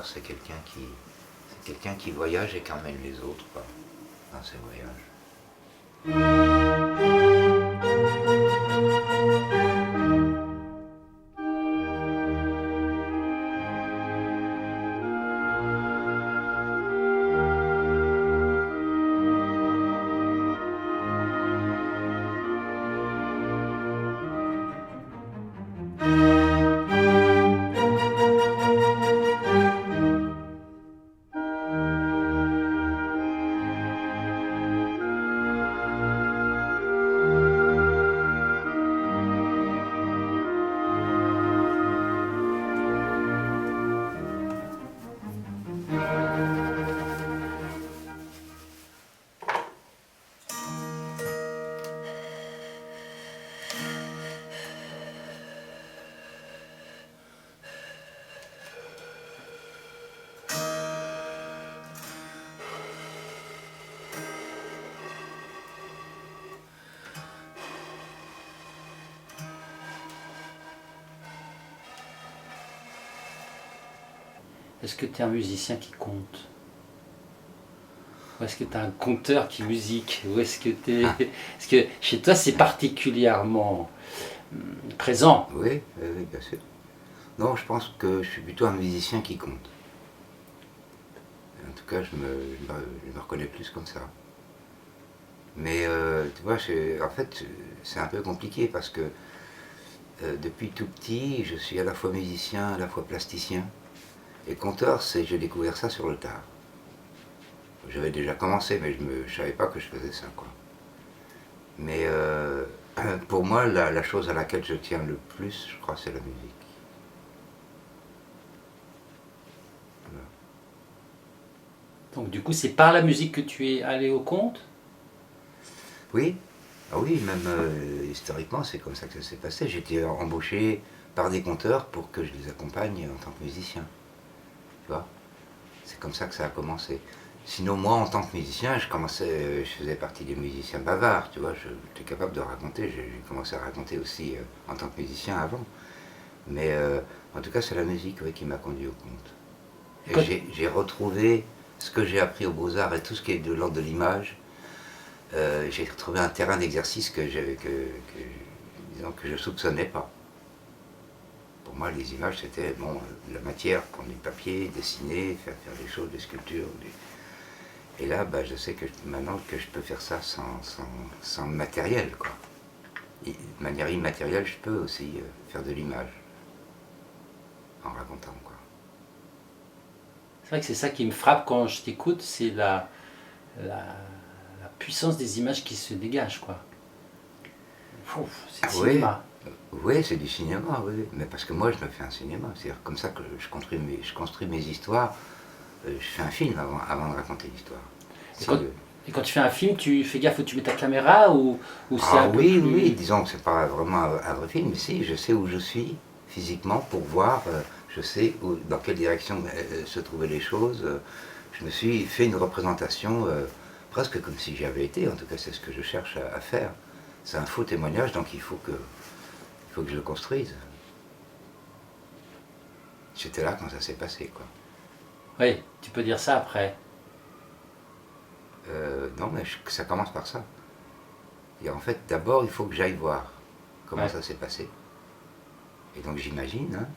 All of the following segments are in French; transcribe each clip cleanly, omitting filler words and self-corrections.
c'est quelqu'un qui voyage et qui emmène les autres quoi, dans ses voyages. Est-ce que tu es un musicien qui compte? Ou est-ce que tu es un conteur qui musique? Ou est-ce que tu es... Est-ce que chez toi c'est particulièrement présent? Oui, oui, bien sûr. Non, je pense que je suis plutôt un musicien qui compte. En tout cas, je me reconnais plus comme ça. Mais tu vois, en fait, c'est un peu compliqué parce que depuis tout petit, je suis à la fois musicien, à la fois plasticien. Et conteur, j'ai découvert ça sur le tard. J'avais déjà commencé, mais je ne savais pas que je faisais ça, quoi. Mais pour moi, la chose à laquelle je tiens le plus, je crois, c'est la musique. Voilà. Donc du coup, c'est par la musique que tu es allé au conte? Oui, ah oui, même historiquement, c'est comme ça que ça s'est passé. J'étais embauché par des conteurs pour que je les accompagne en tant que musicien. Tu vois, c'est comme ça que ça a commencé. Sinon, moi, en tant que musicien, je faisais partie des musiciens bavards, tu vois, j'étais capable de raconter, j'ai commencé à raconter aussi en tant que musicien avant. Mais en tout cas, c'est la musique oui, qui m'a conduit au conte. Et j'ai retrouvé ce que j'ai appris aux Beaux-Arts et tout ce qui est de l'ordre de l'image. J'ai retrouvé un terrain d'exercice que je ne soupçonnais pas. Pour moi, les images, c'était bon, la matière, prendre du papier, dessiner, faire des choses, des sculptures. Et là, bah, je sais que maintenant que je peux faire ça sans matériel, quoi. Et de manière immatérielle, je peux aussi faire de l'image en racontant, quoi. C'est vrai que c'est ça qui me frappe quand je t'écoute, c'est la puissance des images qui se dégagent, quoi. C'est le cinéma. Oui, c'est du cinéma, oui. Mais parce que moi, je me fais un cinéma. C'est-à-dire comme ça que je construis mes histoires. Je fais un film avant de raconter l'histoire. Et quand tu fais un film, tu fais gaffe où tu mets ta caméra ou c'est un peu oui, plus... oui, disons que c'est pas vraiment un vrai film, mais si, je sais où je suis physiquement pour voir, je sais dans quelle direction se trouvaient les choses. Je me suis fait une représentation presque comme si j'y avais été, en tout cas c'est ce que je cherche à faire. C'est un faux témoignage, donc il faut que je le construise. J'étais là quand ça s'est passé, quoi. Oui, tu peux dire ça après. Non, mais ça commence par ça. Et en fait, d'abord, il faut que j'aille voir comment ça s'est passé. Et donc j'imagine. Hein.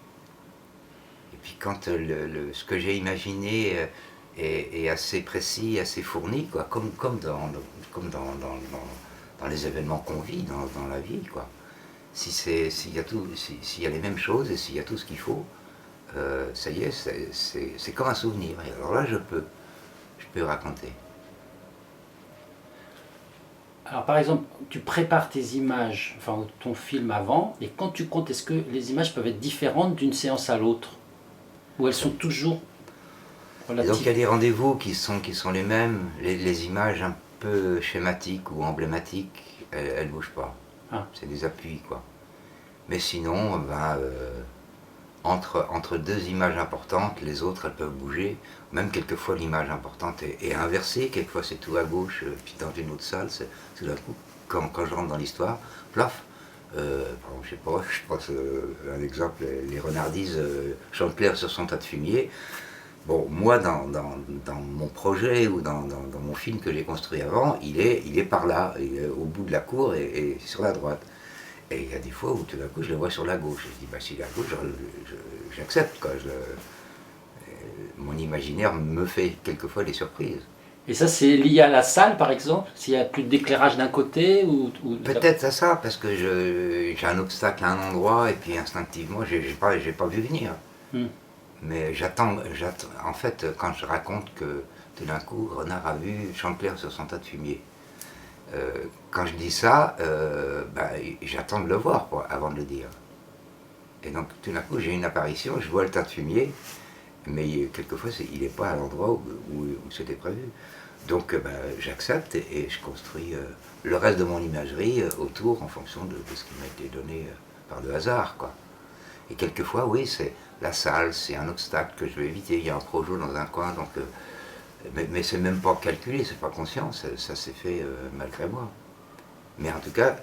Et puis quand ce que j'ai imaginé est assez précis, assez fourni, quoi, comme dans les événements qu'on vit dans la vie, quoi. S'il y a les mêmes choses et s'il y a tout ce qu'il faut, ça y est, c'est comme un souvenir. Et alors là, je peux raconter. Alors par exemple, tu prépares tes images, enfin ton film avant, et quand tu comptes, est-ce que les images peuvent être différentes d'une séance à l'autre? Ou elles sont toujours relatives? Donc il y a des rendez-vous qui sont les mêmes, les images un peu schématiques ou emblématiques, elles ne bougent pas. Ah. C'est des appuis, quoi. Mais sinon, entre deux images importantes, les autres elles peuvent bouger. Même quelquefois l'image importante est inversée, quelquefois c'est tout à gauche, puis dans une autre salle, c'est tout d'un coup, quand je rentre dans l'histoire, plaf, je sais pas, je pense un exemple, les renardises chantent clair sur son tas de fumier. Bon, moi, dans mon projet ou dans mon film que j'ai construit avant, il est par là, il est au bout de la cour et sur la droite. Et il y a des fois où tout d'un coup je le vois sur la gauche. Et je dis, bah, s'il est à gauche, j'accepte. Quoi. Mon imaginaire me fait quelquefois des surprises. Et ça, c'est lié à la salle, par exemple? S'il y a plus d'éclairage d'un côté ou... Peut-être à ça, parce que j'ai un obstacle à un endroit et puis instinctivement, j'ai pas vu venir. Hmm. Mais en fait, quand je raconte que tout d'un coup, Renard a vu Chantecler sur son tas de fumier, quand je dis ça, bah, j'attends de le voir avant de le dire. Et donc tout d'un coup, j'ai une apparition, je vois le tas de fumier, mais quelquefois, il n'est pas à l'endroit où c'était prévu. Donc bah, j'accepte et je construis le reste de mon imagerie autour en fonction de ce qui m'a été donné par le hasard, quoi. Et quelquefois, oui, c'est la salle, c'est un obstacle que je veux éviter. Il y a un projo dans un coin, donc, mais c'est même pas calculé, c'est pas conscient, ça s'est fait malgré moi. Mais en tout cas,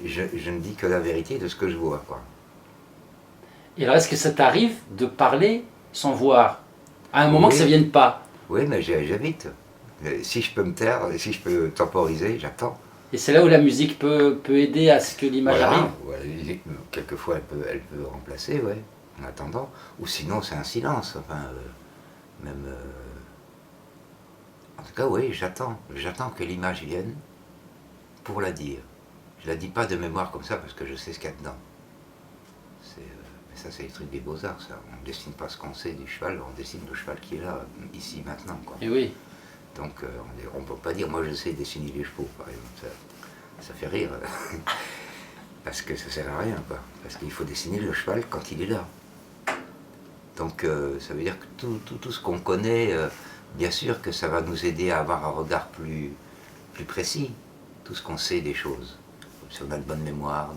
je ne dis que la vérité de ce que je vois, quoi. Et alors, est-ce que ça t'arrive de parler sans voir? À un moment que ça ne Oui, vienne pas. oui, mais j'habite. Si je peux me taire, si je peux temporiser, j'attends. Et c'est là où la musique peut aider à ce que l'image arrive. Voilà, quelquefois elle peut remplacer, ouais, en attendant. Ou sinon c'est un silence, enfin, même. En tout cas, oui, j'attends que l'image vienne pour la dire. Je la dis pas de mémoire comme ça parce que je sais ce qu'il y a dedans. Mais ça, c'est les trucs des beaux-arts, ça. On ne dessine pas ce qu'on sait du cheval, on dessine le cheval qui est là, ici, maintenant, quoi. Et oui. Donc, on ne peut pas dire, moi je sais dessiner les chevaux, par exemple. Ça fait rire. Parce que ça sert à rien, quoi. Parce qu'il faut dessiner le cheval quand il est là. Donc, ça veut dire que tout ce qu'on connaît, bien sûr que ça va nous aider à avoir un regard plus précis. Tout ce qu'on sait des choses. Si on a une bonne mémoire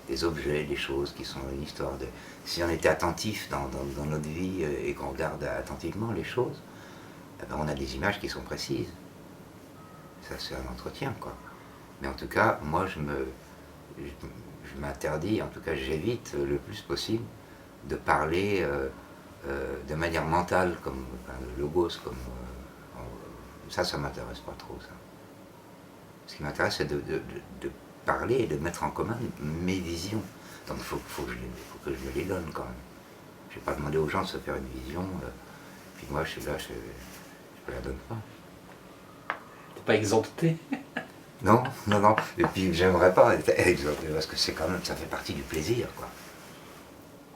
des objets, des choses qui sont une histoire. Si on était attentif dans notre vie et qu'on regarde attentivement les choses, eh ben on a des images qui sont précises. Ça, c'est un entretien, quoi. Mais en tout cas, moi, je m'interdis, en tout cas, j'évite le plus possible de parler de manière mentale, comme enfin, logos, comme ça m'intéresse pas trop, ça. Ce qui m'intéresse, c'est de parler et de mettre en commun mes visions. Donc il faut que je me les donne quand même. Je ne vais pas demander aux gens de se faire une vision, puis moi je suis là, je ne la donne pas. T'es pas exempté. Non, non, non. Et puis j'aimerais pas être exempté, parce que c'est quand même, ça fait partie du plaisir, quoi.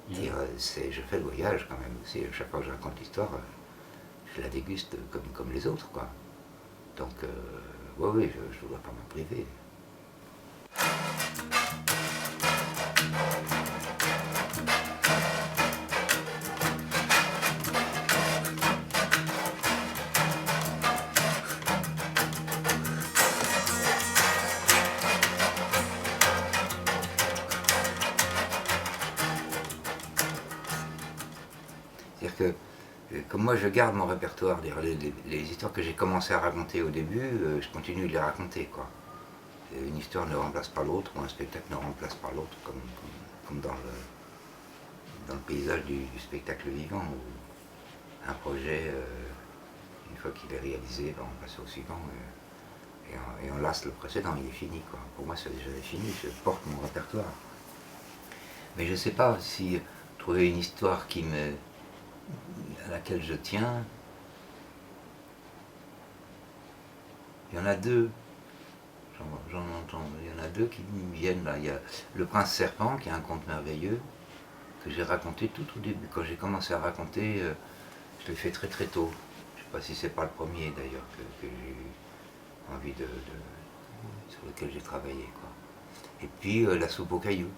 Dire, je fais le voyage quand même aussi. Chaque fois que je raconte l'histoire, je la déguste comme les autres, quoi. Donc, oui, je ne dois pas m'en priver. C'est-à-dire que, comme moi je garde mon répertoire, les histoires que j'ai commencé à raconter au début, je continue de les raconter, quoi. Et une histoire ne remplace pas l'autre, ou un spectacle ne remplace pas l'autre, comme dans le paysage du spectacle vivant, où un projet, une fois qu'il est réalisé, ben, on passe au suivant, et on lasse le précédent, il est fini, quoi. Pour moi c'est déjà fini, je porte mon répertoire. Mais je ne sais pas si trouver une histoire à laquelle je tiens. Il y en a deux, j'en entends, il y en a deux qui me viennent là. Il y a Le Prince Serpent, qui est un conte merveilleux, que j'ai raconté tout au début. Quand j'ai commencé à raconter, je l'ai fait très très tôt. Je ne sais pas si c'est pas le premier d'ailleurs que j'ai eu envie sur lequel j'ai travaillé, quoi. Et puis La Soupe aux cailloux.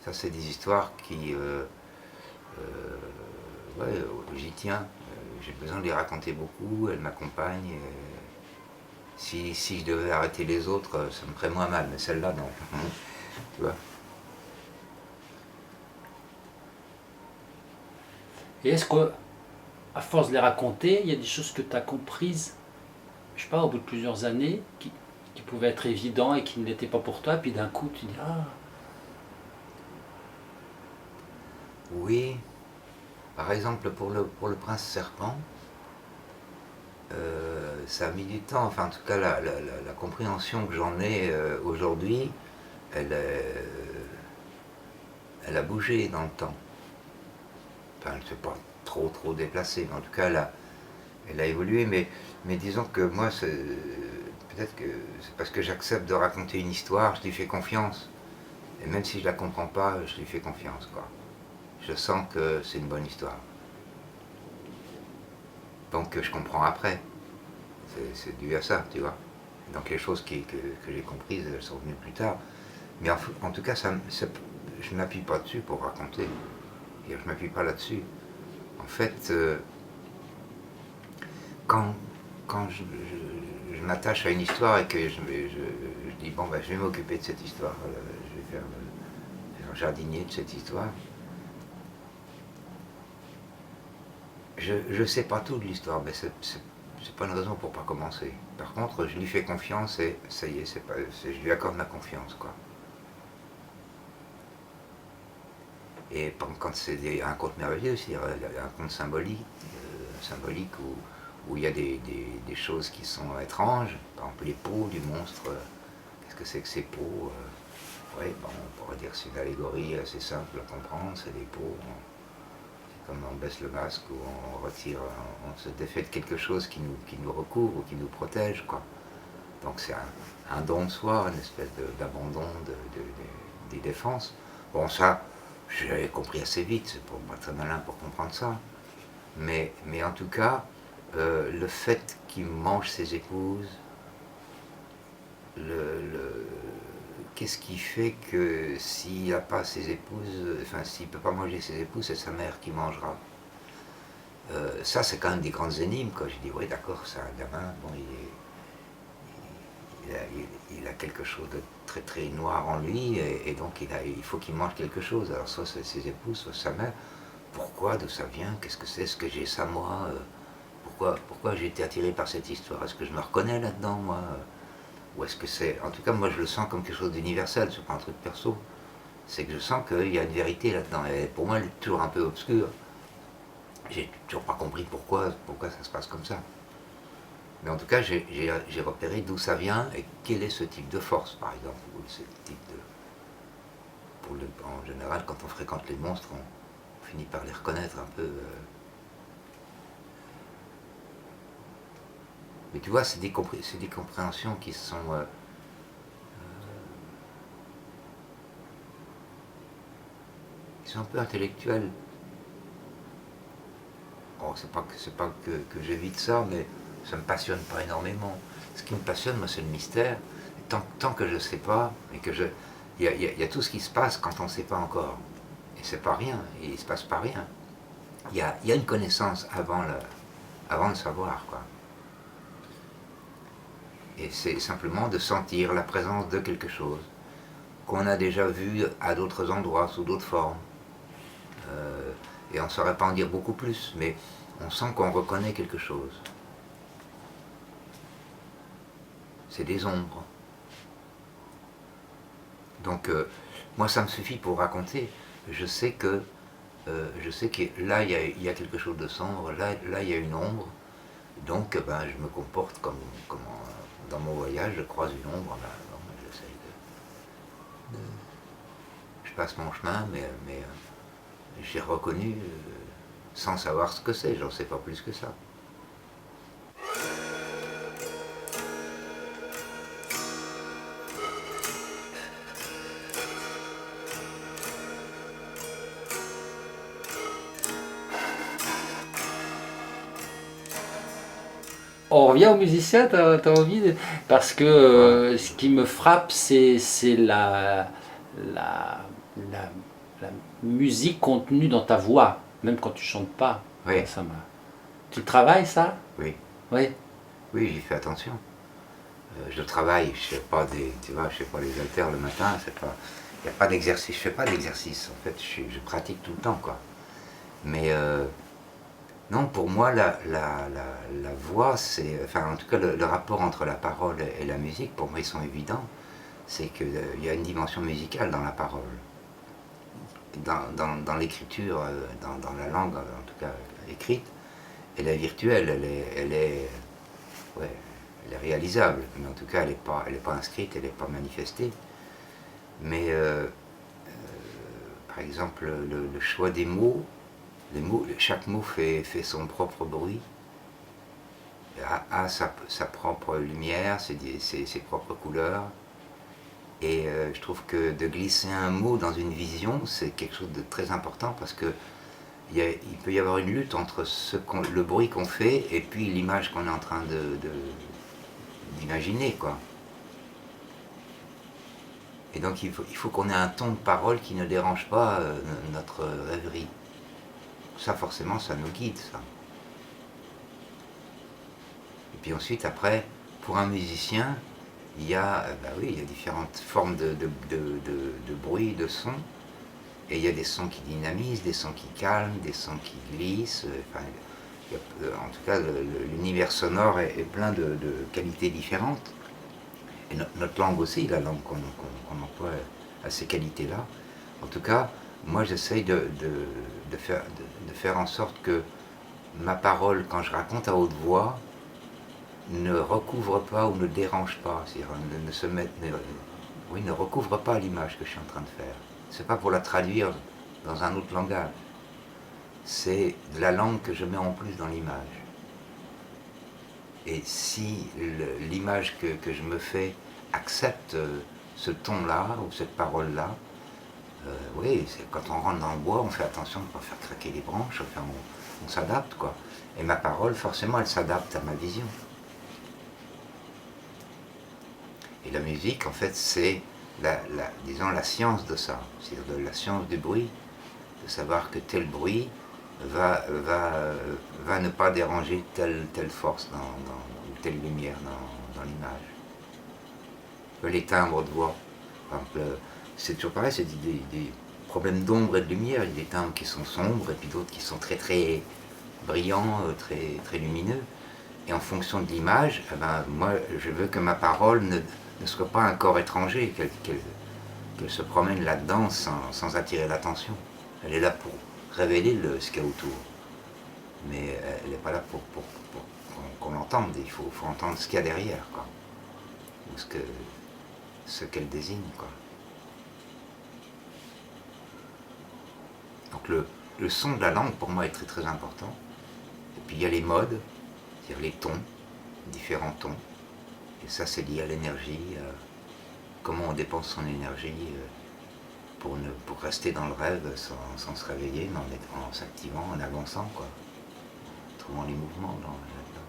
Ça c'est des histoires qui... ouais, j'y tiens. J'ai besoin de les raconter beaucoup, elles m'accompagnent. Si je devais arrêter les autres, ça me ferait moins mal, mais celle-là, non. Tu vois. Et est-ce qu'à force de les raconter, il y a des choses que tu as comprises, je sais pas, au bout de plusieurs années, qui pouvaient être évidents et qui ne l'étaient pas pour toi, puis d'un coup tu dis ah. Oui. Par exemple, pour le prince serpent, ça a mis du temps, enfin en tout cas la compréhension que j'en ai aujourd'hui, elle, elle a bougé dans le temps. Enfin, elle ne s'est pas trop déplacée, mais en tout cas elle a évolué, mais disons que moi, peut-être que c'est parce que j'accepte de raconter une histoire, je lui fais confiance. Et même si je la comprends pas, je lui fais confiance, quoi. Je sens que c'est une bonne histoire. Donc je comprends après. C'est dû à ça, tu vois. Donc les choses que j'ai comprises, elles sont venues plus tard. Mais en tout cas, je ne m'appuie pas dessus pour raconter. Et je ne m'appuie pas là-dessus. En fait, quand, quand je m'attache à une histoire et que je dis, bon, ben, je vais m'occuper de cette histoire, je vais faire jardinier de cette histoire, je ne sais pas tout de l'histoire, mais c'est pas une raison pour pas commencer. Par contre, je lui fais confiance et ça y est, je lui accorde ma confiance, quoi. Et quand c'est un conte merveilleux, c'est-à-dire un conte symbolique, où il y a des choses qui sont étranges, par exemple les peaux du monstre, qu'est-ce que c'est que ces peaux Oui, bon, on pourrait dire que c'est une allégorie assez simple à comprendre, c'est des peaux, c'est comme on baisse le masque ou on retire, on se défait de quelque chose qui nous recouvre ou qui nous protège, quoi. Donc c'est un don de soi, une espèce d'abandon des défenses. Bon, ça, j'avais compris assez vite, c'est pas très malin pour comprendre ça. Mais en tout cas, le fait qu'il mange ses épouses, qu'est-ce qui fait que s'il n'a pas ses épouses, enfin s'il ne peut pas manger ses épouses, c'est sa mère qui mangera. Ça, c'est quand même des grandes énigmes, quoi. Je dis, oui, d'accord, c'est un gamin, bon, il a quelque chose de très noir en lui, et donc il faut qu'il mange quelque chose. Alors soit c'est ses épouses, soit sa mère. Pourquoi, d'où ça vient, qu'est-ce que c'est, est-ce que j'ai ça moi, pourquoi j'ai été attiré par cette histoire, est-ce que je me reconnais là-dedans moi, ou est-ce que c'est, en tout cas moi je le sens comme quelque chose d'universel, c'est pas un truc perso, c'est que je sens qu'il y a une vérité là-dedans, et pour moi elle est toujours un peu obscure, j'ai toujours pas compris pourquoi ça se passe comme ça. Mais en tout cas, j'ai repéré d'où ça vient et quel est ce type de force, par exemple, ou ce type de... en général, quand on fréquente les monstres, on finit par les reconnaître un peu. Mais tu vois, c'est des compréhensions qui sont... qui sont un peu intellectuelles. Bon, c'est pas que j'évite ça, mais ça me passionne pas énormément. Ce qui me passionne, moi, c'est le mystère. Tant que je ne sais pas, et que il y a tout ce qui se passe quand on ne sait pas encore. Et c'est pas rien, et il ne se passe pas rien. Il y a une connaissance avant de savoir, quoi. Et c'est simplement de sentir la présence de quelque chose qu'on a déjà vu à d'autres endroits, sous d'autres formes. Et on ne saurait pas en dire beaucoup plus, mais on sent qu'on reconnaît quelque chose. C'est des ombres. Donc moi ça me suffit pour raconter. Je sais que là il y a quelque chose de sombre, là il y a une ombre. Donc ben, je me comporte comme dans mon voyage, je croise une ombre, ben, j'essaye je passe mon chemin, mais j'ai reconnu sans savoir ce que c'est, j'en sais pas plus que ça. On revient aux musiciens, t'as envie de... Parce que ce qui me frappe, c'est la, la musique contenue dans ta voix, même quand tu chantes pas. Oui. Ça m'a... Tu travailles ça? Oui. Oui. Oui, j'y fais attention. Je travaille, je fais pas tu vois, je fais pas les haltères le matin, il n'y a pas d'exercice, je fais pas d'exercice. En fait, je pratique tout le temps, quoi. Mais non, pour moi, la voix, c'est, enfin, en tout cas, le rapport entre la parole et la musique, pour moi, ils sont évidents. C'est qu'il y a une dimension musicale dans la parole, dans l'écriture, dans la langue, en tout cas écrite, elle est virtuelle, ouais, elle est réalisable, mais en tout cas elle est pas inscrite, elle n'est pas manifestée. Mais par exemple, le choix des mots, chaque mot fait son propre bruit, a sa propre lumière, ses propres couleurs. Et je trouve que de glisser un mot dans une vision, c'est quelque chose de très important parce que il peut y avoir une lutte entre le bruit qu'on fait et puis l'image qu'on est en train d'imaginer, quoi. Et donc il faut qu'on ait un ton de parole qui ne dérange pas notre rêverie. Ça forcément, ça nous guide, ça. Et puis ensuite, après, pour un musicien, il y a, oui, il y a différentes formes de bruit, de son. Et il y a des sons qui dynamisent, des sons qui calment, des sons qui glissent. Enfin, en tout cas, l'univers sonore est plein de qualités différentes. Et notre langue aussi, la langue qu'on emploie a ces qualités-là. En tout cas, moi j'essaye de faire en sorte que ma parole, quand je raconte à haute voix, ne recouvre pas ou ne dérange pas, c'est-à-dire ne recouvre pas l'image que je suis en train de faire. C'est pas pour la traduire dans un autre langage. C'est de la langue que je mets en plus dans l'image. Et si l'image que je me fais accepte ce ton-là ou cette parole-là, oui, quand on rentre dans le bois, on fait attention de ne pas faire craquer les branches, enfin, on s'adapte, quoi. Et ma parole, forcément, elle s'adapte à ma vision. Et la musique, en fait, c'est disons, la science de ça, c'est-à-dire la science du bruit, de savoir que tel bruit va ne pas déranger telle force ou telle lumière dans l'image. Les timbres de voix, par exemple, c'est toujours pareil, c'est des problèmes d'ombre et de lumière. Il y a des timbres qui sont sombres et puis d'autres qui sont très très brillants, très, très lumineux. Et en fonction de l'image, eh ben, moi je veux que ma parole ne soit pas un corps étranger, qu'elle se promène là-dedans sans attirer l'attention. Elle est là pour révéler ce qu'il y a autour. Mais elle n'est pas là pour qu'on l'entende. Il faut entendre ce qu'il y a derrière, quoi. Ou ce qu'elle désigne, quoi. Donc le son de la langue, pour moi, est très très important. Et puis il y a les modes, c'est-à-dire les tons, différents tons. Et ça, c'est lié à l'énergie, comment on dépense son énergie pour rester dans le rêve sans se réveiller, en s'activant, en avançant, quoi. En trouvant les mouvements là-dedans.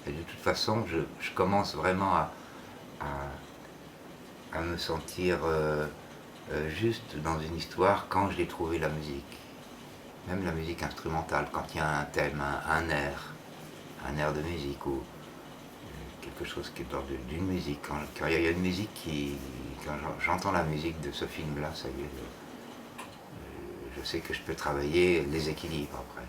Et de toute façon, je commence vraiment à me sentir juste dans une histoire quand j'ai trouvé la musique. Même la musique instrumentale, quand il y a un thème, un air de musique ou quelque chose qui est dans d'une musique. Quand il y a une musique quand j'entends la musique de ce film-là, ça y est, je sais que je peux travailler les équilibres après.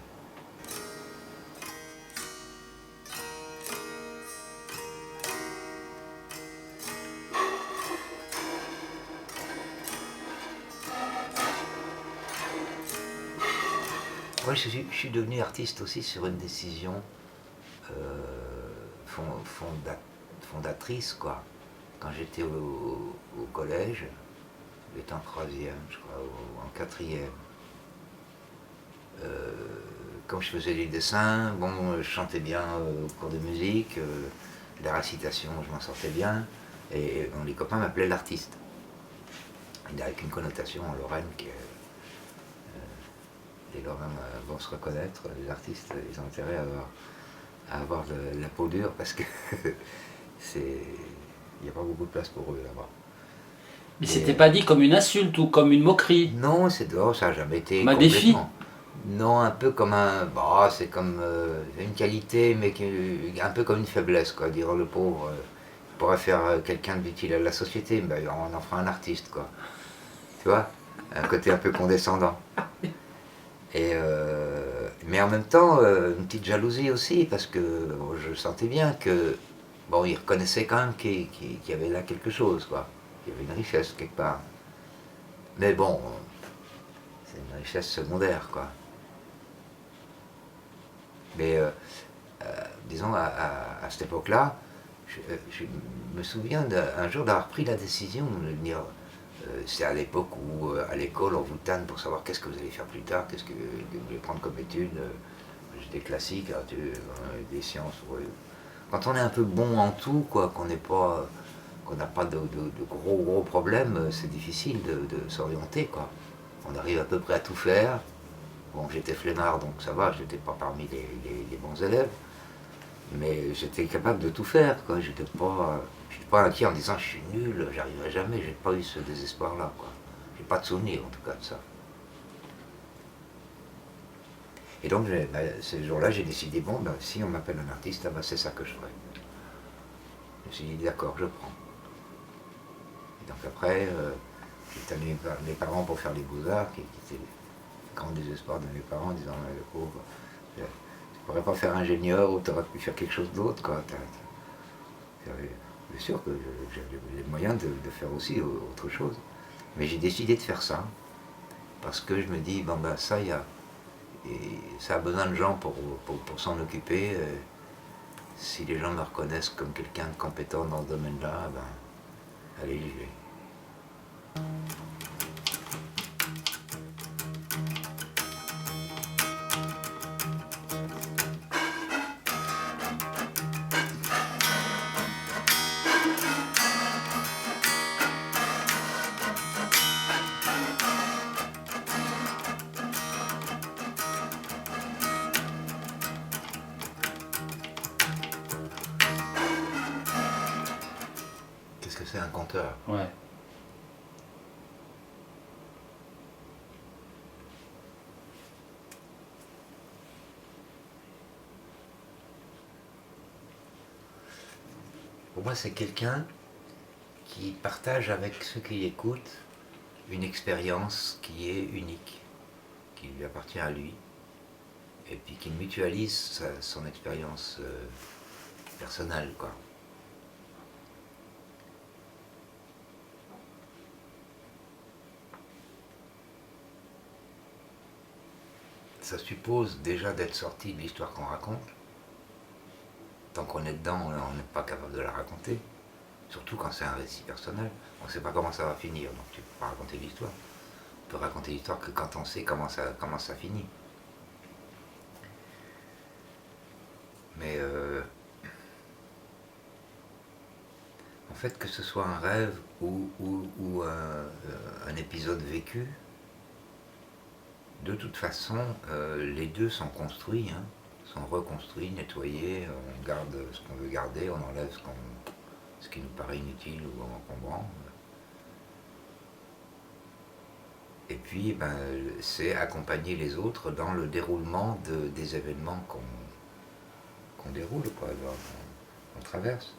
Moi, je suis devenu artiste aussi sur une décision fondatrice, quoi. Quand j'étais au collège, j'étais en troisième, je crois, ou en quatrième. Quand je faisais des dessins, bon, je chantais bien au cours de musique, la récitation, je m'en sortais bien, et les copains m'appelaient l'artiste, avec une connotation en Lorraine qui les Lorrains vont se reconnaître, les artistes, ils ont intérêt à avoir la peau dure parce que il n'y a pas beaucoup de place pour eux là-bas. Mais c'était pas dit comme une insulte ou comme une moquerie. Non, ça n'a jamais été Comme un défi. Non, un peu comme c'est comme une qualité, mais un peu comme une faiblesse, quoi. Dire le pauvre pourrait faire quelqu'un d'utile à la société, ben, on en fera un artiste, quoi. Tu vois, un côté un peu condescendant. Mais en même temps, une petite jalousie aussi, parce que je sentais bien que, bon, il reconnaissait quand même qu'il y avait là quelque chose, quoi. Il y avait une richesse quelque part. Mais bon, c'est une richesse secondaire, quoi. Mais disons, à cette époque-là, je me souviens d'un jour d'avoir pris la décision de dire, c'est à l'époque où à l'école on vous tanne pour savoir qu'est-ce que vous allez faire plus tard, qu'est-ce que vous voulez prendre comme études. J'ai des classiques, hein, des sciences. Ouais. Quand on est un peu bon en tout, quoi, qu'on n'a pas de gros problèmes, c'est difficile de s'orienter, quoi. On arrive à peu près à tout faire. Bon, j'étais flemmard, donc ça va, j'étais pas parmi les bons élèves, mais j'étais capable de tout faire, quoi. J'étais pas inquiet en disant je suis nul, j'arriverai jamais, j'ai pas eu ce désespoir-là, quoi. J'ai pas de souvenir, en tout cas, de ça. Et donc, ce jour-là, j'ai décidé, bon, ben, si on m'appelle un artiste, ben, c'est ça que je ferai. Je me suis dit, d'accord, je prends. Et donc après, j'ai amené mes parents pour faire les beaux-arts, qui était le grand désespoir de mes parents, en disant, le pauvre, tu ne pourrais pas faire ingénieur ou tu aurais pu faire quelque chose d'autre, quoi. Bien sûr que j'avais les moyens de faire aussi autre chose. Mais j'ai décidé de faire ça, parce que je me dis, bon ben ça, et ça a besoin de gens pour s'en occuper. Si les gens me reconnaissent comme quelqu'un de compétent dans ce domaine-là, ben, allez, j'y vais. Qu'est-ce que c'est un conteur? Ouais. Pour moi, c'est quelqu'un qui partage avec ceux qui écoutent une expérience qui est unique, qui lui appartient à lui, et puis qui mutualise son expérience personnelle, quoi. Ça suppose déjà d'être sorti de l'histoire qu'on raconte. Tant qu'on est dedans, on n'est pas capable de la raconter. Surtout quand c'est un récit personnel. On ne sait pas comment ça va finir, donc tu ne peux pas raconter l'histoire. On peut raconter l'histoire que quand on sait comment ça finit. Mais en fait, que ce soit un rêve ou un épisode vécu, de toute façon, les deux sont construits, hein, sont reconstruits, nettoyés, on garde ce qu'on veut garder, on enlève ce qui nous paraît inutile ou encombrant. Et puis, ben, c'est accompagner les autres dans le déroulement des événements qu'on déroule, quoi, qu'on traverse.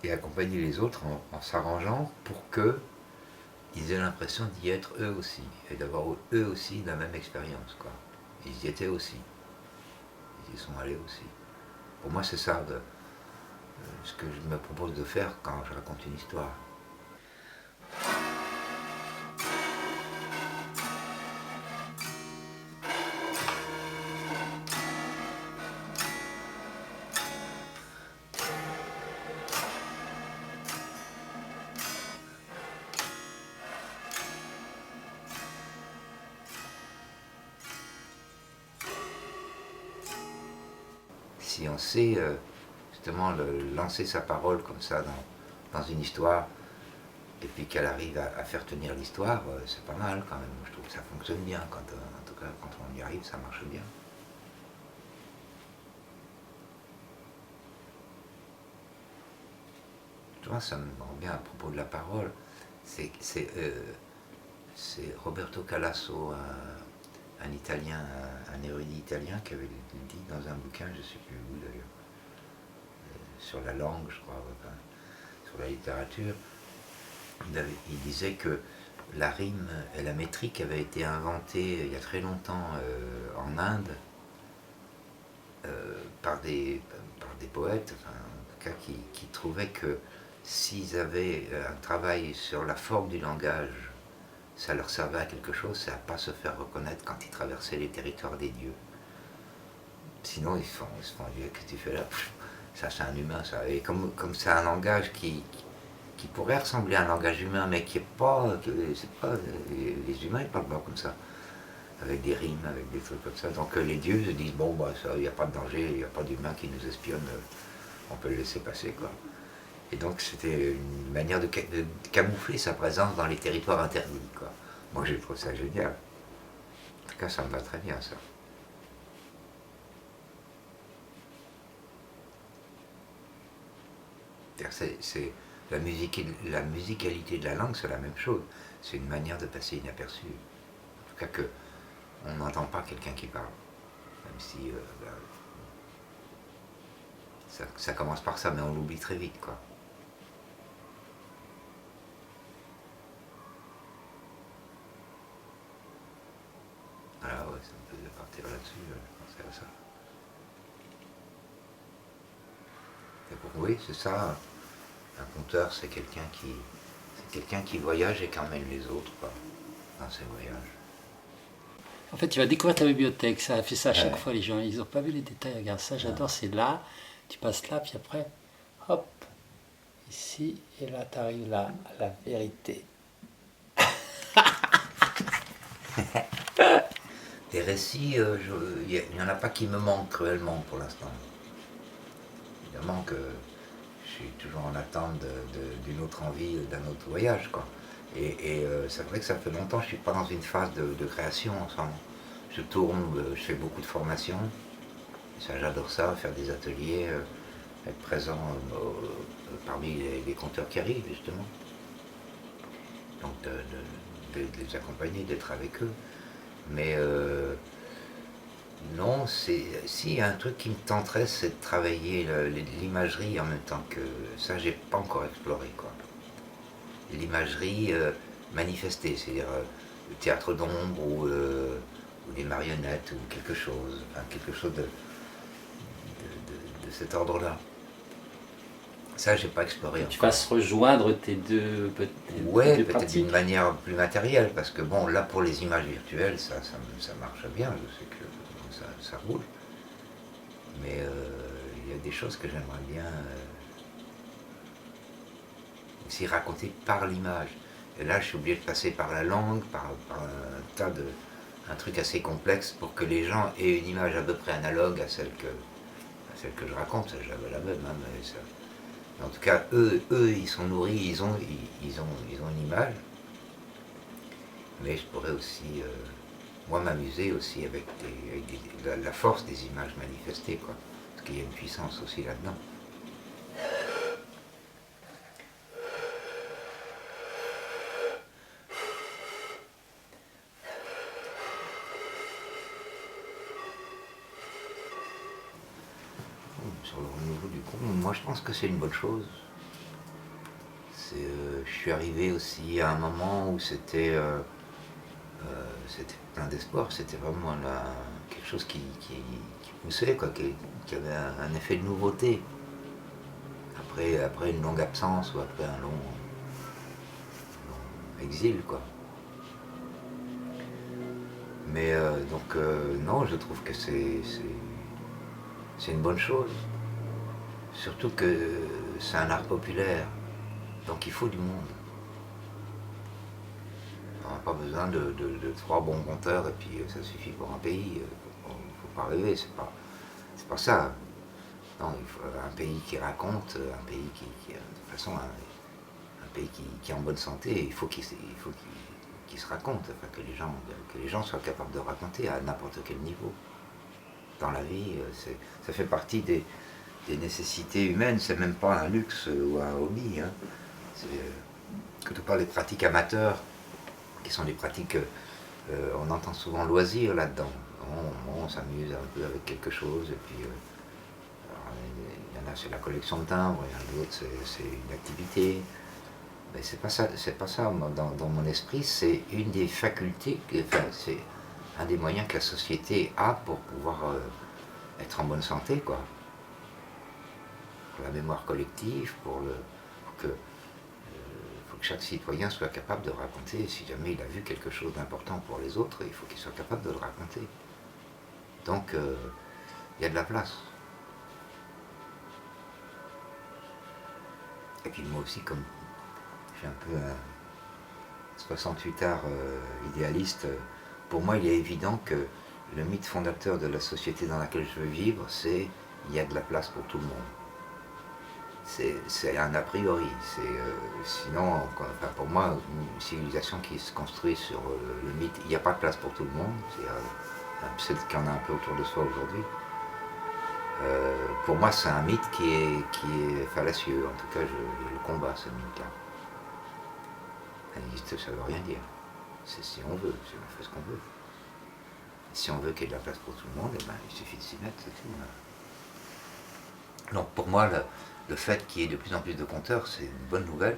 Et accompagner les autres en s'arrangeant pour qu'ils aient l'impression d'y être eux aussi, et d'avoir eux aussi la même expérience, quoi. Ils y étaient aussi. Ils y sont allés aussi. Pour moi, c'est ça ce que je me propose de faire quand je raconte une histoire. Si on sait justement lancer sa parole comme ça dans une histoire, et puis qu'elle arrive à faire tenir l'histoire, c'est pas mal quand même. Je trouve que ça fonctionne bien, en tout cas quand on y arrive, ça marche bien. Tu vois, ça me revient à propos de la parole. C'est Roberto Calasso, un Italien, un érudit italien, qui avait dit dans un bouquin, je ne sais plus où d'ailleurs, sur la langue, je crois, enfin, sur la littérature, il disait que la rime et la métrique avaient été inventées il y a très longtemps en Inde par des poètes, enfin, en tout cas, qui trouvaient que s'ils avaient un travail sur la forme du langage ça leur servait à quelque chose, c'est à ne pas se faire reconnaître quand ils traversaient les territoires des dieux. Sinon, ils se font dire, qu'est-ce que tu fais là? Ça, c'est un humain, ça. Et comme c'est un langage qui pourrait ressembler à un langage humain, mais qui est pas. C'est pas les humains, ils parlent pas comme ça. Avec des rimes, avec des trucs comme ça. Donc les dieux se disent, bon, bah, ça, il n'y a pas de danger, il n'y a pas d'humain qui nous espionne, on peut le laisser passer, quoi. Et donc, c'était une manière de camoufler sa présence dans les territoires interdits, quoi. Moi, j'ai trouvé ça génial. En tout cas, ça me va très bien, ça. C'est la musicalité de la langue, c'est la même chose. C'est une manière de passer inaperçu. En tout cas que on n'entend pas quelqu'un qui parle. Même si ben, ça commence par ça, mais on l'oublie très vite, quoi. Voilà, ouais, ça me faisait partir là-dessus, je pensais à ça. Oui, c'est ça. Un conteur, c'est quelqu'un qui voyage et qui emmène les autres, quoi, dans ses voyages. En fait, tu vas découvrir ta bibliothèque. Ça fait ça à chaque Ouais. fois, les gens. Ils n'ont pas vu les détails. Regarde ça, j'adore. C'est là, tu passes là, puis après, hop, ici, et là, tu arrives là, à la vérité. Des récits, il n'y en a pas qui me manquent cruellement pour l'instant. Évidemment que je suis toujours en attente d'une autre envie, d'un autre voyage, quoi. Et c'est vrai que ça fait longtemps que je ne suis pas dans une phase de création en ce moment. Je tourne, je fais beaucoup de formations. Ça, j'adore ça, faire des ateliers, être présent parmi les conteurs qui arrivent, justement. Donc de les accompagner, d'être avec eux. Mais non, si, il y a un truc qui me tenterait, c'est de travailler l'imagerie en même temps que ça, j'ai pas encore exploré, quoi. L'imagerie manifestée, c'est-à-dire le théâtre d'ombre ou des marionnettes ou quelque chose de cet ordre-là. Ça, j'ai pas exploré Tu encore. fasses rejoindre tes deux Ouais, peut-être pratiques. d'une manière plus matérielle, parce que bon, là pour les images virtuelles, ça marche bien, je sais que ça roule. Mais il y a des choses que j'aimerais bien aussi raconter par l'image. Et là, je suis obligé de passer par la langue, par un truc assez complexe pour que les gens aient une image à peu près analogue à celle que je raconte. J'avais la même, hein, mais ça. En tout cas, eux, ils sont nourris, ils ont une image. Mais je pourrais aussi, moi, m'amuser aussi avec la force des images manifestées, quoi. Parce qu'il y a une puissance aussi là-dedans. Sur le renouveau du groupe, moi je pense que c'est une bonne chose. Je suis arrivé aussi à un moment où c'était plein d'espoir, c'était vraiment quelque chose qui poussait, quoi, qui avait un effet de nouveauté. Après une longue absence ou après un long exil, quoi. Mais donc non, je trouve que c'est une bonne chose. Surtout que c'est un art populaire, donc il faut du monde. On n'a pas besoin de 3 bons conteurs et puis ça suffit pour un pays. Il ne faut pas rêver, c'est pas ça. Non, il faut un pays qui raconte, un pays de toute façon, un pays qui est en bonne santé, il faut qu'il se raconte, enfin, que les gens soient capables de raconter à n'importe quel niveau. Dans la vie, ça fait partie des nécessités humaines, c'est même pas un luxe ou un hobby. Hein. Quand on parle des pratiques amateurs, qui sont des pratiques, on entend souvent loisirs là-dedans. On s'amuse un peu avec quelque chose, et puis il y en a c'est la collection de timbres, il y en a d'autres c'est une activité. Mais c'est pas ça moi, dans mon esprit, c'est une des facultés, c'est un des moyens que la société a pour pouvoir être en bonne santé, quoi. Pour la mémoire collective, pour que que chaque citoyen soit capable de raconter, si jamais il a vu quelque chose d'important pour les autres, il faut qu'il soit capable de le raconter. Donc, il y a de la place. Et puis moi aussi, comme je suis un peu un 68ard idéaliste, pour moi il est évident que le mythe fondateur de la société dans laquelle je veux vivre, c'est il y a de la place pour tout le monde. C'est un a priori. Sinon, enfin, pour moi, une civilisation qui se construit sur le mythe, il n'y a pas de place pour tout le monde, c'est qu'il y en a un peu autour de soi aujourd'hui. Pour moi, c'est un mythe qui est fallacieux. En tout cas, je le combats, ce mythe-là. Ça ne veut rien dire. C'est si on veut, si on fait ce qu'on veut. Si on veut qu'il y ait de la place pour tout le monde, eh ben, il suffit de s'y mettre, c'est tout. Donc pour moi, le fait qu'il y ait de plus en plus de conteurs, c'est une bonne nouvelle.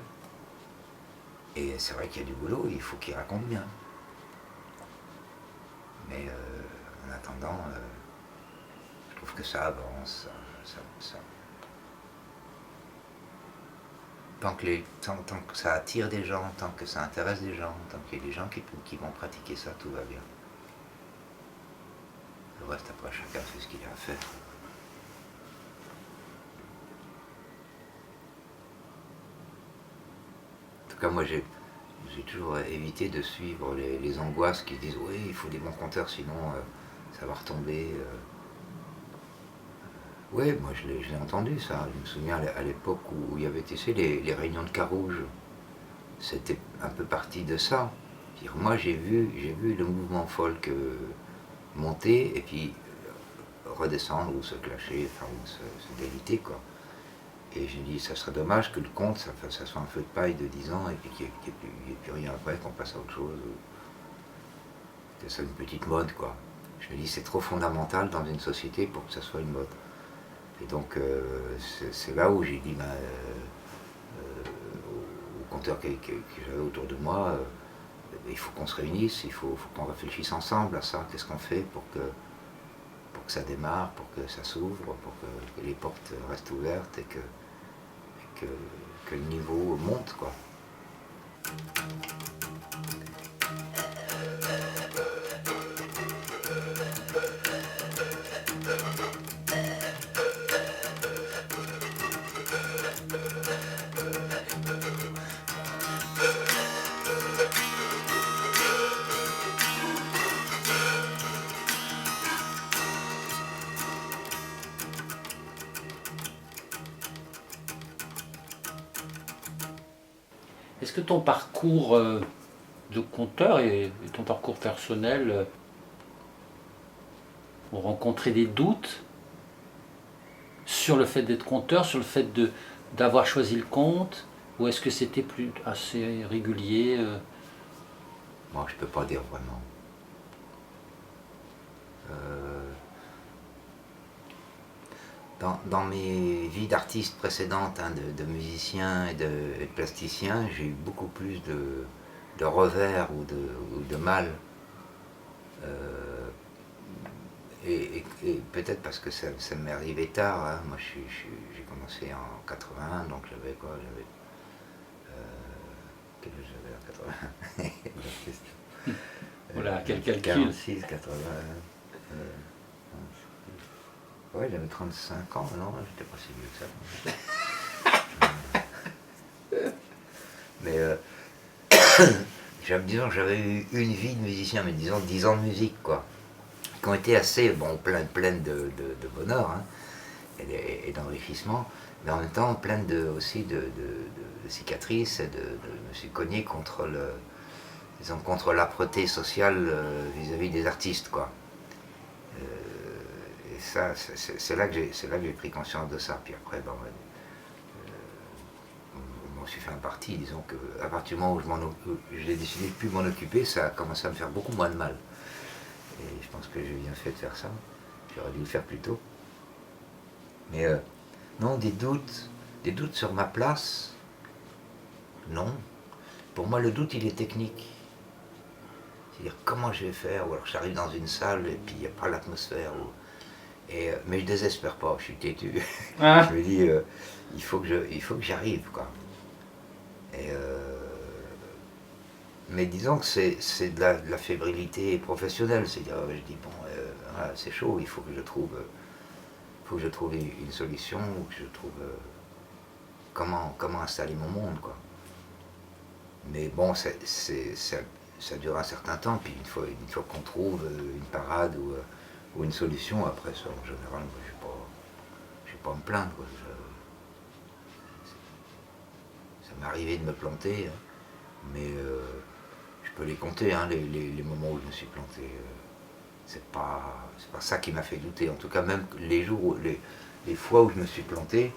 Et c'est vrai qu'il y a du boulot, il faut qu'ils racontent bien. Mais en attendant, je trouve que ça avance. Tant que ça attire des gens, tant que ça intéresse des gens, tant qu'il y a des gens qui vont pratiquer ça, tout va bien. Le reste, après, chacun fait ce qu'il a à faire. En tout cas, moi, j'ai toujours évité de suivre les angoisses qui disent « oui, il faut des bons compteurs, sinon ça va retomber ». Oui, moi je l'ai entendu ça. Je me souviens à l'époque où il y avait, tu sais, les réunions de Carouge. C'était un peu parti de ça. Moi j'ai vu le mouvement folk monter et puis redescendre ou se clasher, enfin ou se déliter quoi. Et j'ai dit ça serait dommage que le conte ça soit un feu de paille de 10 ans et puis qu'il n'y ait plus rien après, qu'on passe à autre chose. C'est une petite mode quoi. Je me dis c'est trop fondamental dans une société pour que ça soit une mode. Et donc c'est là où j'ai dit aux compteurs que j'avais autour de moi, il faut qu'on se réunisse, il faut qu'on réfléchisse ensemble à ça, qu'est-ce qu'on fait pour que ça démarre, pour que ça s'ouvre, pour que les portes restent ouvertes et que le niveau monte quoi. Est-ce que ton parcours de conteur et ton parcours personnel ont rencontré des doutes sur le fait d'être conteur, sur le fait d'avoir choisi le conte, ou est-ce que c'était plus assez régulier Moi je peux pas dire vraiment. Dans mes vies d'artistes précédentes, hein, de musiciens et de plasticiens, j'ai eu beaucoup plus de revers ou de mal. Et peut-être parce que ça m'est arrivé tard. Hein. Moi j'ai commencé en 81, donc j'avais quoi quel âge j'avais en 81? Voilà, quel calcul. 46, 80. Ouais, j'avais 35 ans, non, j'étais pas si vieux que ça. Mais disons, j'avais eu une vie de musicien, mais disons 10 ans de musique, quoi. Qui ont été assez, bon, pleines de bonheur hein, et d'enrichissement, mais en même temps pleines aussi de cicatrices et je me suis cogné contre l'âpreté sociale vis-à-vis des artistes, quoi. Et ça, c'est là que j'ai pris conscience de ça. Puis après, bon, je m'en suis fait un parti, disons qu'à partir du moment où j'ai décidé de ne plus m'en occuper, ça a commencé à me faire beaucoup moins de mal. Et je pense que j'ai bien fait de faire ça. J'aurais dû le faire plus tôt. Mais non, des doutes sur ma place, non. Pour moi, le doute, il est technique. C'est-à-dire, comment je vais faire? Ou alors j'arrive dans une salle et puis il n'y a pas l'atmosphère. Mais je ne désespère pas, je suis têtu. Ah. Je me dis, il faut que j'arrive, quoi. Et Mais disons que c'est de la fébrilité professionnelle. C'est-à-dire, je dis, bon, voilà, c'est chaud, il faut que je trouve, une solution, ou que je trouve comment installer mon monde, quoi. Mais bon, ça dure un certain temps, puis une fois qu'on trouve une parade ou une solution, après ça, en général, moi, je vais pas me plaindre, quoi. Ça m'est arrivé de me planter, hein, mais je peux les compter, hein, les moments où je me suis planté. C'est pas ça qui m'a fait douter. En tout cas, même les jours, les fois où je me suis planté,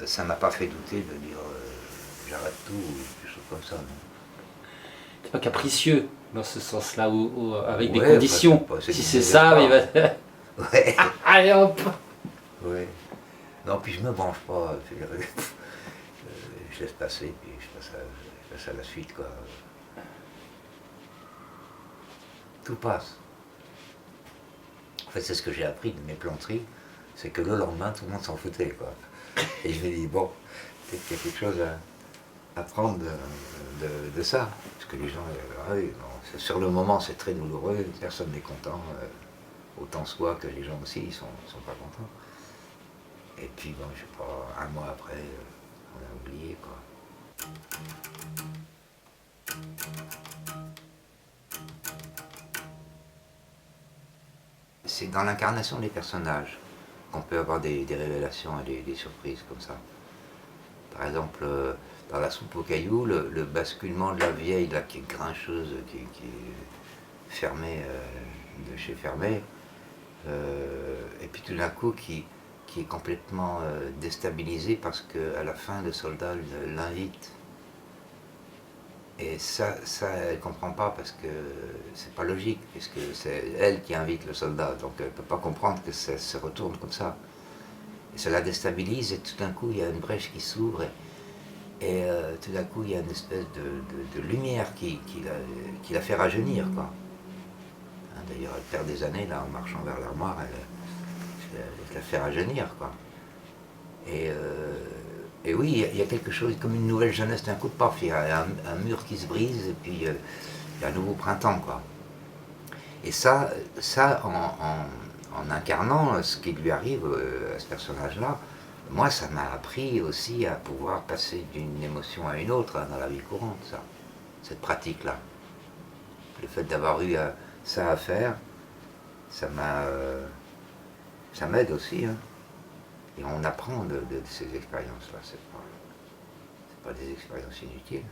ça m'a pas fait douter de dire j'arrête tout ou quelque chose comme ça. C'est pas capricieux dans ce sens-là, ou avec des Ouais, conditions. c'est Si du c'est ça, il va. Ouais. Allez hop. Ouais. Non, puis je me branche pas. Je laisse passer, puis je passe à la suite, quoi. Tout passe. En fait, c'est ce que j'ai appris de mes planteries, c'est que le lendemain, tout le monde s'en foutait, quoi. Et je me dis, bon, peut-être qu'il y a quelque chose à prendre de ça. Parce que les gens, oui, bon, sur le moment, c'est très douloureux, personne n'est content. Autant soit que les gens aussi, ils sont pas contents. Et puis, bon, je sais pas, un mois après, on a oublié, quoi. C'est dans l'incarnation des personnages qu'on peut avoir des révélations et des surprises comme ça. Par exemple, dans La soupe aux cailloux, le basculement de la vieille là, qui est grincheuse, qui est fermée, de chez Fermé, et puis tout d'un coup qui est complètement déstabilisée parce qu'à la fin le soldat l'invite. Et ça, elle ne comprend pas parce que c'est pas logique, puisque c'est elle qui invite le soldat, donc elle ne peut pas comprendre que ça se retourne comme ça. Et ça la déstabilise, et tout d'un coup, il y a une brèche qui s'ouvre, et tout d'un coup, il y a une espèce de lumière qui la fait rajeunir, quoi. Hein, d'ailleurs, elle perd des années, là, en marchant vers l'armoire, elle la fait rajeunir, quoi. Et oui, il y a quelque chose comme une nouvelle jeunesse d'un coup de paf, il y a un mur qui se brise et puis il y a un nouveau printemps, quoi. Et ça en incarnant ce qui lui arrive à ce personnage-là, moi ça m'a appris aussi à pouvoir passer d'une émotion à une autre, hein, dans la vie courante, ça, cette pratique-là. Le fait d'avoir eu ça à faire, ça m'aide aussi, hein. Et on apprend de ces expériences-là, c'est pas des expériences inutiles.